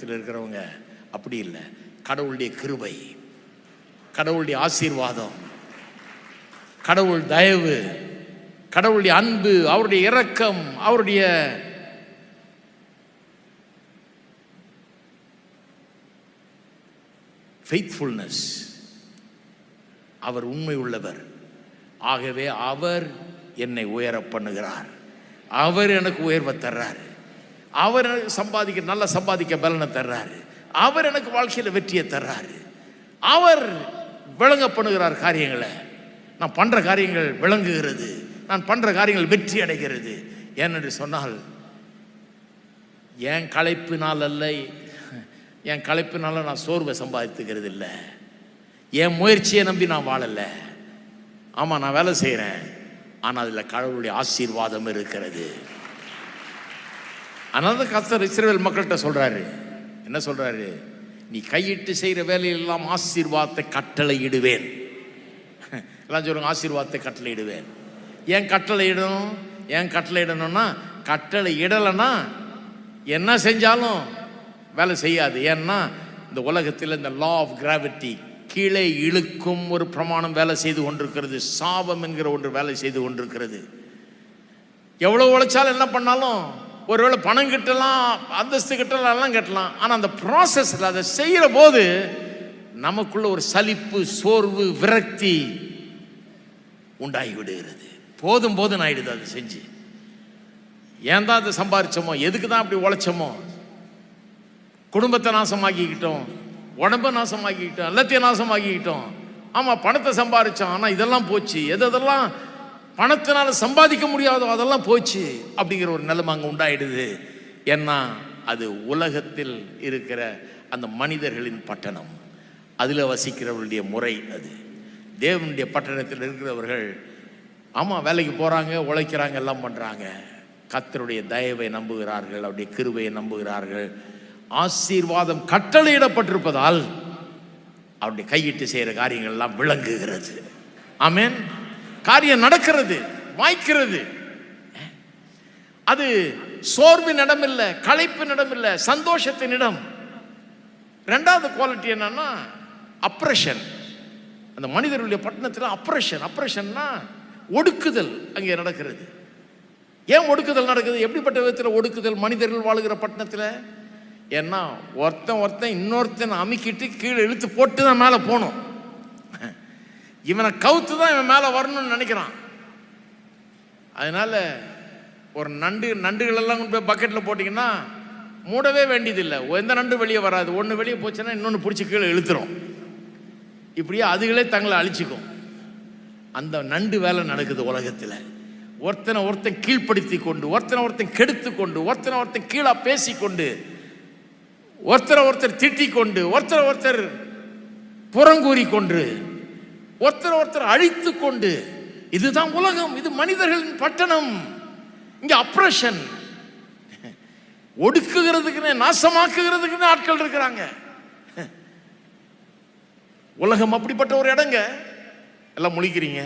பட்டணத்தில் இருக்கிறவங்க அப்படி இல்லை. கடவுளுடைய கிருபை, கடவுளுடைய ஆசீர்வாதம், கடவுள் தயவு, கடவுளுடைய அன்பு, அவருடைய இரக்கம், அவருடைய ஃபெய்த்ஃபுல்னஸ், அவர் உண்மை உள்ளவர். ஆகவே அவர் என்னை உயர பண்ணுகிறார், அவர் எனக்கு உயர்வை தர்றார், அவர் எனக்கு நல்லா சம்பாதிக்க பலனை தர்றாரு, அவர் எனக்கு வாழ்க்கையில் வெற்றியை தர்றாரு, அவர் விளங்க பண்ணுகிறார் காரியங்களை. நான் பண்ணுற காரியங்கள் விளங்குகிறது, நான் பண்ணுற காரியங்கள் வெற்றி அடைகிறது. ஏனென்று சொன்னால் என் களைப்பினால் அல்ல, என் களைப்பினால நான் சோர்வை சம்பாதித்துக்கிறது இல்லை, என் முயற்சியை நம்பி நான் வாழலை. ஆமாம், நான் வேலை செய்கிறேன், ஆனால் அதில் கடவுளுடைய ஆசீர்வாதம் இருக்கிறது. அதனால தான் கர்த்தர் இஸ்ரவேல் மக்கள்கிட்ட சொல்கிறாரு, என்ன சொல்கிறாரு? நீ கையிட்டு செய்கிற வேலையெல்லாம் ஆசீர்வாதத்தை கட்டளையிடுவேன். எல்லாம் சொல்லுங்க, ஆசீர்வாதத்தை கட்டளையிடுவேன். ஏன் கட்டளையிடணும்? ஏன் கட்டளையிடணும்னா, கட்டளை இடலைன்னா என்ன செஞ்சாலும் வேலை செய்யாது. ஏன்னா இந்த உலகத்தில் இந்த லா ஆஃப் கிராவிட்டி, கீழே இழுக்கும் ஒரு பிரமாணம் வேலை செய்து கொண்டிருக்கிறது. சாபம் என்கிற ஒன்று வேலை செய்து கொண்டிருக்கிறது. எவ்வளோ உழைச்சாலும் என்ன பண்ணாலும், ஒருவேளை பணம் கிட்டலாம், அந்தஸ்து கிட்டலாம், எல்லாம் கட்டலாம். ஆனால் அந்த ப்ராசஸில் அதை செய்கிற போது நமக்குள்ள ஒரு சலிப்பு, சோர்வு, விரக்தி உண்டாகி விடுகிறது. போதும் போதும் ஆயிடுது. அதை செஞ்சு ஏன் தான் அதை சம்பாதிச்சோமோ, எதுக்கு தான் அப்படி உழைச்சோமோ, குடும்பத்தை நாசமாக்கிக்கிட்டோம், உடம்பை நாசமாக்கிக்கிட்டோம், எல்லாத்தையும் நாசமாக்கிக்கிட்டோம். ஆமாம், பணத்தை சம்பாதிச்சோம், ஆனால் இதெல்லாம் போச்சு. எதெல்லாம் பணத்தினால சம்பாதிக்க முடியாதோ அதெல்லாம் போச்சு அப்படிங்கிற ஒரு நிலைமை அங்கே உண்டாயிடுது. ஏன்னா அது உலகத்தில் இருக்கிற அந்த மனிதர்களின் பட்டணம், அதில் வசிக்கிறவர்களுடைய முறை. அது தேவனுடைய பட்டணத்தில் இருக்கிறவர்கள் ஆமாம் வேலைக்கு போகிறாங்க, உழைக்கிறாங்க, எல்லாம் பண்ணுறாங்க. கர்த்தருடைய தயவை நம்புகிறார்கள், அவருடைய கிருபையை நம்புகிறார்கள். ஆசீர்வாதம் கட்டளையிடப்பட்டிருப்பதால் அவருடைய கையிட்டு செய்கிற காரியங்கள் எல்லாம் விளங்குகிறது. ஆமென். காரியம் நடக்கிறது, வாய்க்கிறது. அது சோர்வின் இடம் இல்லை, களைப்பின் இடம் இல்லை, சந்தோஷத்தின் இடம். ரெண்டாவது குவாலிட்டி என்னன்னா அப்ரஷன். அந்த மனிதர்களுடைய பட்டணத்தில் அப்ரஷன்னா ஒடுக்குதல் அங்கே நடக்கிறது. ஏன் ஒடுக்குதல் நடக்குது? எப்படிப்பட்ட விதத்தில் ஒடுக்குதல் மனிதர்கள் வாழுகிற பட்டணத்தில்? ஏன்னா ஒருத்தன் இன்னொருத்தன் அமுக்கிட்டு கீழே இழுத்து போட்டு தான் மேலே போகணும். இவனை கவுத்து தான் இவன் மேலே வரணும்னு நினைக்கிறான். அதனால ஒரு நண்டுகளெல்லாம் கொண்டு போய் பக்கெட்டில் போட்டிங்கன்னா மூடவே வேண்டியதில்லை. எந்த நண்டு வெளியே வராது. ஒன்று வெளியே போச்சுன்னா இன்னொன்று பிடிச்சி கீழே இழுத்துரும். இப்படியே அதுகளே தங்களை அழிச்சிக்கும். அந்த நண்டு வேலை நடக்குது உலகத்தில். ஒருத்தன் கீழ்ப்படுத்தி கொண்டு, ஒருத்தன் கெடுத்து கொண்டு, ஒருத்தன் கீழே பேசிக்கொண்டு, ஒருத்தர் திட்டிக் கொண்டு, ஒருத்தர் புறங்கூறி கொண்டு, ஒருத்தர் அழித்து கொண்டு, இதுதான் உலகம். இது மனிதர்களின் பட்டணம். இங்க அப்ரஷன், ஒடுக்குகிறதுக்குன்னு, நாசமாக்குகிறதுக்குன்னு ஆட்கள் இருக்கிறாங்க. உலகம் அப்படிப்பட்ட ஒரு இடங்க. எல்லாம் முழிக்கிறீங்க.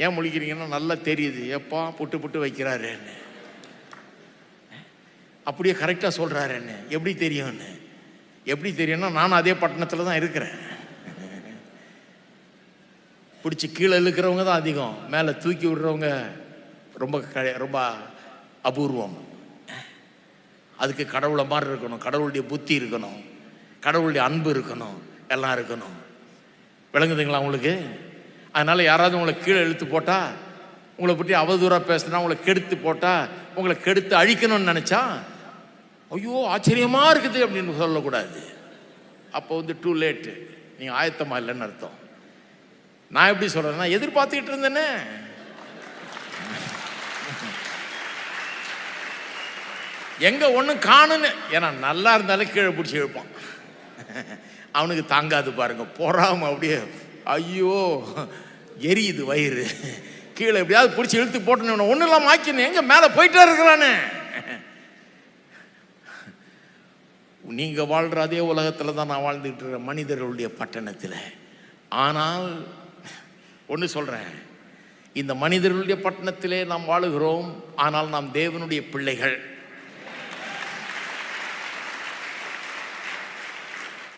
ஏன் முழிக்கிறீங்கன்னா நல்லா தெரியுது. எப்பா புட்டு வைக்கிறாரு, அப்படியே கரெக்டாக சொல்கிறாருன்னு. எப்படி தெரியும்னு? எப்படி தெரியும்னா, நானும் அதே பட்டணத்தில் தான் இருக்கிறேன். பிடிச்சி கீழே இழுக்கிறவங்க தான் அதிகம், மேலே தூக்கி விடுறவங்க ரொம்ப அபூர்வம். அதுக்கு கடவுளை மாதிரி இருக்கணும், கடவுளுடைய புத்தி இருக்கணும், கடவுளுடைய அன்பு இருக்கணும், எல்லாம் இருக்கணும். விளங்குதுங்களா உங்களுக்கு? அதனால் யாராவது உங்களை கீழே இழுத்து போட்டால், உங்களை பற்றி அவதூறாக பேசுனா, உங்களை கெடுத்து போட்டால், உங்களை கெடுத்து அழிக்கணும்னு நினச்சா, ஐயோ ஆச்சரியமாக இருக்குது அப்படின்னு சொல்லக்கூடாது. அப்போ டூ லேட்டு, நீங்கள் ஆயத்தமாக இல்லைன்னு அர்த்தம். நான் எப்படி சொல்கிறேன்னா, எதிர்பார்த்துக்கிட்டு இருந்தேனே. எங்கே ஒன்றும் காணுன்னு. ஏன்னா நல்லா இருந்தாலும் கீழே பிடிச்சி இழுப்பான். அவனுக்கு தாங்காது பாருங்க, பொறாம அப்படியே ஐயோ எரியுது வயிறு. கீழே எப்படியாவது பிடிச்சி இழுத்து போட்டணும், ஒன்றும் இல்லாமல் ஆக்கினேன். எங்கே மேலே போயிட்டே இருக்கிறானே. நீங்கள் வாழ்கிற அதே உலகத்தில் தான் நான் வாழ்ந்துக்கிட்டு இருக்கிறேன், மனிதர்களுடைய பட்டணத்தில். ஆனால் ஒன்று சொல்கிறேன், இந்த மனிதர்களுடைய பட்டணத்திலே நாம் வாழுகிறோம். ஆனால் நாம் தேவனுடைய பிள்ளைகள்.